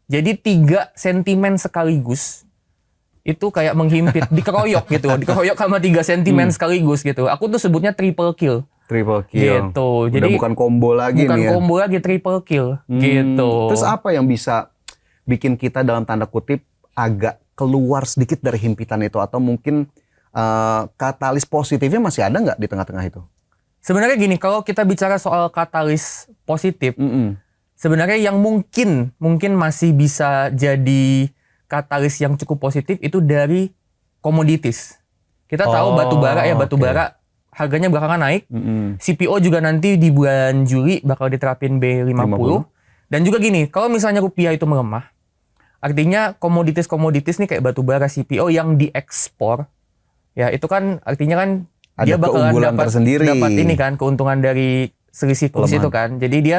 Jadi 3 sentimen sekaligus itu kayak menghimpit, dikeroyok gitu, dikeroyok sama 3 sentimen sekaligus gitu. Aku tuh sebutnya triple kill. Triple kill. Gitu. Udah Jadi bukan combo lagi bukan nih ya. combo lagi, triple kill gitu. Terus apa yang bisa bikin kita dalam tanda kutip agak keluar sedikit dari himpitan itu, atau mungkin katalis positifnya masih ada nggak di tengah-tengah itu? Sebenarnya gini, kalau kita bicara soal katalis positif, sebenarnya yang mungkin masih bisa jadi katalis yang cukup positif itu dari komoditis. Kita tahu batu bara harganya belakangan naik. CPO juga nanti di bulan Juli bakal diterapin B50. Dan juga gini, kalau misalnya rupiah itu melemah, artinya komoditis nih kayak batu bara, CPO yang diekspor, ya itu kan artinya kan ada dia bakalan dapat ini kan, keuntungan dari selisih kurs itu kan. Jadi dia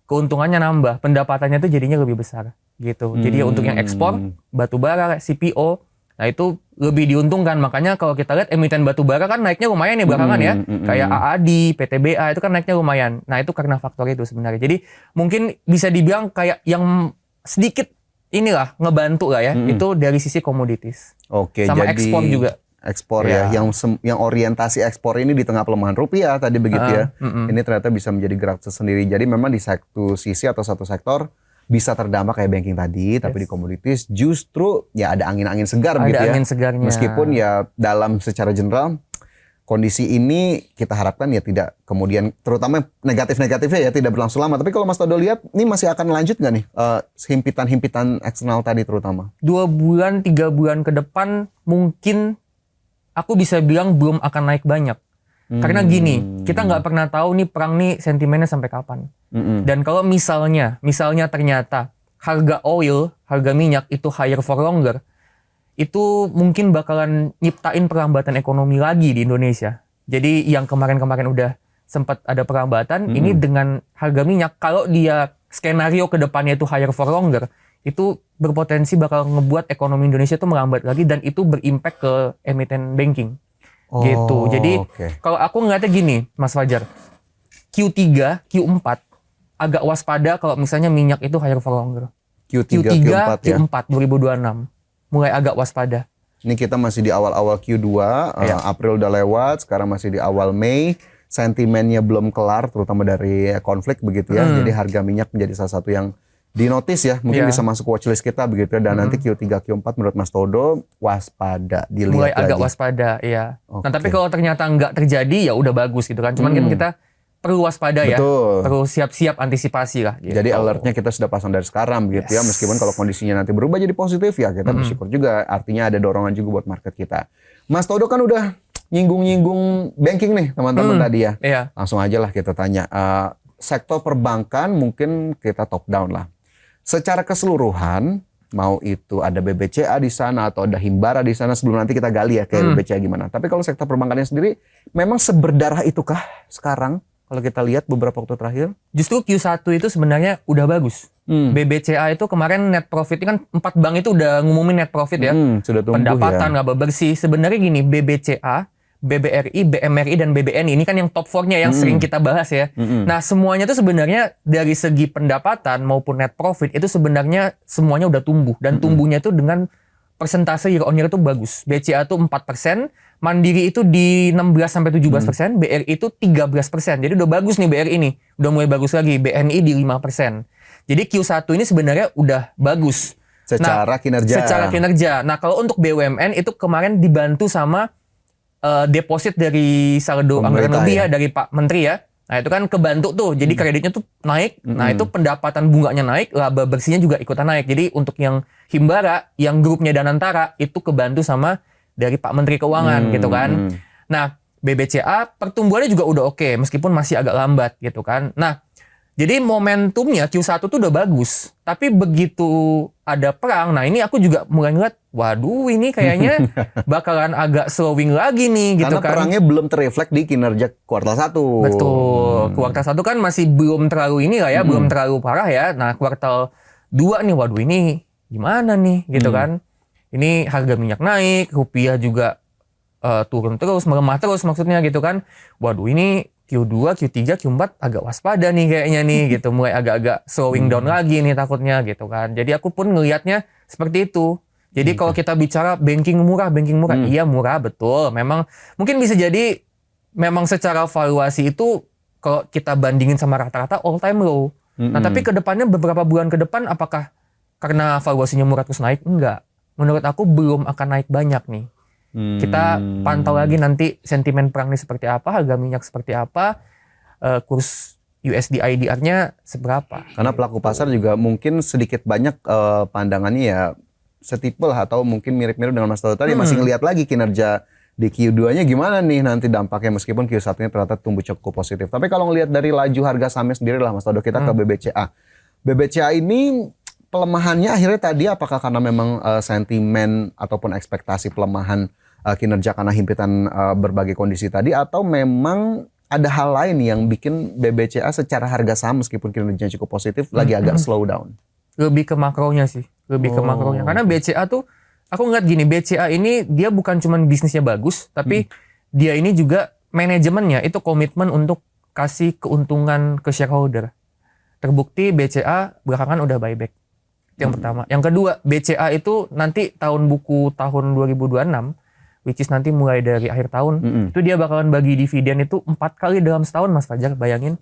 keuntungannya nambah, pendapatannya tuh jadinya lebih besar gitu. Jadi untuk yang ekspor batu bara, CPO, nah itu lebih diuntungkan. Makanya kalau kita lihat emiten batu bara kan naiknya lumayan ya belakangan ya. Kayak AAD, PTBA itu kan naiknya lumayan. Nah itu karena faktor itu sebenarnya. Jadi mungkin bisa dibilang kayak yang sedikit inilah ngebantu lah ya. Itu dari sisi komoditis. Oke, sama jadi ekspor juga. Ekspor ya, yang orientasi ekspor ini di tengah pelemahan rupiah tadi begitu ya. Ini ternyata bisa menjadi gerak tersendiri. Jadi memang di satu sisi atau satu sektor bisa terdampak kayak banking tadi, tapi di komoditis justru ya ada angin-angin segar begitu ya. Ada angin segarnya. Meskipun ya dalam secara general kondisi ini kita harapkan ya tidak kemudian, terutama negatif-negatifnya ya tidak berlangsung lama. Tapi kalau Mas Todo lihat, ini masih akan lanjut nggak nih himpitan-himpitan eksternal tadi terutama? 2 bulan, 3 bulan ke depan mungkin aku bisa bilang belum akan naik banyak. Karena gini, kita nggak pernah tahu nih perang nih sentimennya sampai kapan. Dan kalau misalnya ternyata harga oil, harga minyak itu higher for longer, itu mungkin bakalan nyiptain perlambatan ekonomi lagi di Indonesia. Jadi yang kemarin-kemarin udah sempat ada perlambatan, ini dengan harga minyak, kalau dia skenario ke depannya itu higher for longer, itu berpotensi bakal ngebuat ekonomi Indonesia itu melambat lagi, dan itu berimpact ke emiten banking. Gitu. Jadi kalau aku ngeliatnya gini, Mas Fajar, Q3, Q4 agak waspada kalau misalnya minyak itu higher for longer. Q3, Q4 2026 mulai agak waspada. Ini kita masih di awal-awal Q2, April udah lewat, sekarang masih di awal Mei. Sentimennya belum kelar, terutama dari konflik begitu ya. Jadi harga minyak menjadi salah satu yang dinotis ya, mungkin bisa masuk watchlist kita begitu. Dan nanti Q3, Q4 menurut Mas Todo waspada, dilihat mulai lagi. Agak waspada, iya. Nah tapi kalau ternyata nggak terjadi ya udah bagus gitu kan. Cuman kan kita perlu waspada ya, perlu siap-siap antisipasi lah. Gitu. Jadi alertnya kita sudah pasang dari sekarang begitu ya. Meskipun kalau kondisinya nanti berubah jadi positif ya kita bersyukur juga. Artinya ada dorongan juga buat market kita. Mas Todo kan udah nyinggung-nyinggung banking nih teman-teman tadi ya. Iya. Langsung aja lah kita tanya. Sektor perbankan mungkin kita top down lah. Secara keseluruhan, mau itu ada BBCA di sana atau ada Himbara di sana, sebelum nanti kita gali ya kayak BBCA gimana. Tapi kalau sektor perbankannya sendiri, memang seberdarah itukah sekarang kalau kita lihat beberapa waktu terakhir? Justru Q1 itu sebenarnya udah bagus. BBCA itu kemarin net profit kan 4 bank itu udah ngumumin net profit ya. Sudah tumbuh pendapatan ya. Laba bersih. Sebenarnya gini, BBCA, BBRI, BMRI, dan BBNI ini kan yang top 4-nya yang sering kita bahas ya. Nah semuanya tuh sebenarnya dari segi pendapatan maupun net profit itu sebenarnya semuanya udah tumbuh. Dan tumbuhnya itu dengan persentase year on year itu bagus. BCA itu 4%, Mandiri itu di 16-17%, BRI itu 13%. Jadi udah bagus nih BRI ini. Udah mulai bagus lagi. BNI di 5%. Jadi Q1 ini sebenarnya udah bagus. Secara kinerja. Nah kalau untuk BUMN itu kemarin dibantu sama deposit dari saldo anggaran lebih ya dari Pak Menteri ya. Nah itu kan kebantu tuh, jadi kreditnya tuh naik. Nah itu pendapatan bunganya naik, laba bersihnya juga ikutan naik. Jadi untuk yang Himbara, yang grupnya Danantara itu kebantu sama dari Pak Menteri Keuangan gitu kan. Nah BBCA pertumbuhannya juga udah oke, meskipun masih agak lambat gitu kan. Nah jadi momentumnya Q1 tuh udah bagus. Tapi begitu ada perang, nah ini aku juga mulai ngeliat, waduh ini kayaknya bakalan agak slowing lagi nih gitu. Karena kan. perangnya belum terrefleks di kinerja kuartal 1. Betul. Kuartal 1 kan masih belum terlalu ini lah ya, belum terlalu parah ya. Nah kuartal 2 nih, waduh ini gimana nih gitu kan. Ini harga minyak naik, rupiah juga turun terus, melemah terus maksudnya gitu kan. Waduh ini Q2, Q3, Q4 agak waspada nih kayaknya nih gitu. Mulai agak-agak slowing down lagi nih takutnya gitu kan. Jadi aku pun ngelihatnya seperti itu. Jadi kalau kita bicara banking murah, iya murah betul. Memang mungkin bisa jadi memang secara valuasi itu kalau kita bandingin sama rata-rata all time low. Nah tapi ke depannya beberapa bulan ke depan apakah karena valuasinya murah terus naik? Enggak. Menurut aku belum akan naik banyak nih. Kita pantau lagi nanti sentimen perang ini seperti apa, harga minyak seperti apa, kurs USD IDR-nya seberapa. Karena pelaku pasar juga mungkin sedikit banyak pandangannya ya setipe lah atau mungkin mirip-mirip dengan Mas Todo tadi masih ngelihat lagi kinerja di Q2-nya gimana nih nanti dampaknya meskipun Q1-nya ternyata tumbuh cukup positif. Tapi kalau ngelihat dari laju harga sahamnya sendiri lah Mas Todo, kita ke BBCA. BBCA ini pelemahannya akhirnya tadi apakah karena memang sentimen ataupun ekspektasi pelemahan kinerja karena himpitan berbagai kondisi tadi atau memang ada hal lain yang bikin BBCA secara harga saham meskipun kinerjanya cukup positif lagi agak slow down? Lebih ke makronya sih, lebih ke makronya. Karena BCA tuh, aku ngeliat gini, BCA ini dia bukan cuman bisnisnya bagus, tapi dia ini juga manajemennya itu komitmen untuk kasih keuntungan ke shareholder. Terbukti BCA belakangan udah buyback. Yang pertama. Yang kedua, BCA itu nanti tahun buku tahun 2026, which is nanti mulai dari akhir tahun, itu dia bakalan bagi dividen itu 4 kali dalam setahun Mas Fajar, bayangin.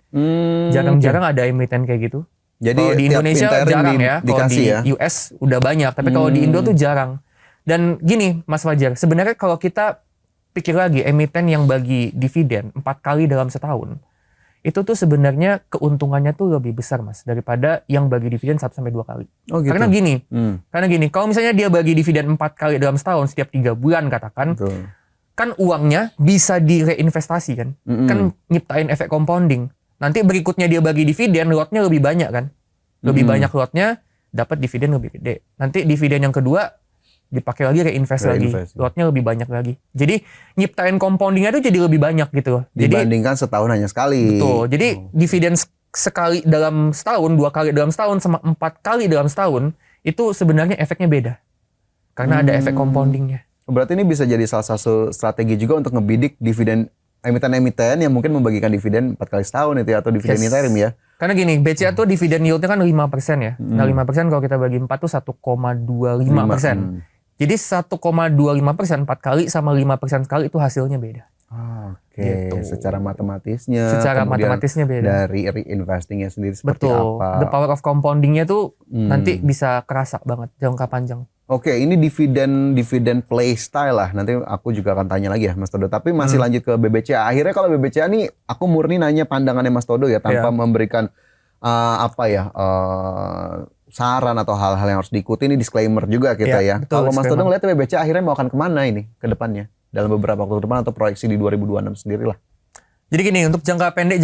Jarang-jarang ada emiten kayak gitu. Jadi kalau di Indonesia jarang ya, kalau di US udah banyak, tapi kalau di Indo tuh jarang. Dan gini Mas Fajar, sebenarnya kalau kita pikir lagi emiten yang bagi dividen 4 kali dalam setahun, itu tuh sebenarnya keuntungannya tuh lebih besar Mas daripada yang bagi dividen 1-2 kali. Oh, gitu. Karena gini, kalau misalnya dia bagi dividen 4 kali dalam setahun setiap 3 bulan katakan, kan uangnya bisa direinvestasi kan, kan nyiptain efek compounding. Nanti berikutnya dia bagi dividen, lotnya lebih banyak kan, lebih banyak lotnya, dapat dividen lebih gede. Nanti dividen yang kedua dipakai lagi reinvest lagi, lotnya lebih banyak lagi. Jadi nyiptain compoundingnya itu jadi lebih banyak gitu loh. Dibandingkan setahun hanya sekali. Betul. Jadi dividen sekali dalam setahun, 2 kali dalam setahun, sama 4 kali dalam setahun itu sebenarnya efeknya beda. Karena ada efek compoundingnya. Berarti ini bisa jadi salah satu strategi juga untuk ngebidik dividen emiten-emiten yang mungkin membagikan dividen 4 kali setahun itu ya, atau dividen interim ya. Karena gini, BCA tuh dividen yieldnya kan 5% ya. Nah 5% kalau kita bagi 4 tuh 1,25%. Jadi 1,25% 4 kali sama 5% sekali itu hasilnya beda. Oke, gitu. Secara matematisnya. Secara matematisnya beda. Dari reinvestingnya sendiri seperti betul. apa. The power of compoundingnya tuh nanti bisa kerasa banget jangka panjang. Oke, ini dividen play style lah. Nanti aku juga akan tanya lagi ya Mas Todo. Tapi masih lanjut ke BBCA. Akhirnya kalau BBCA nih aku murni nanya pandangannya Mas Todo ya. Tanpa memberikan saran atau hal-hal yang harus diikuti. Ini disclaimer juga kita ya. Kalau Mas Todo ngeliat BBCA akhirnya mau akan kemana ini ke depannya? Dalam beberapa waktu ke depan atau proyeksi di 2026 sendiri lah. Jadi gini, untuk jangka pendek,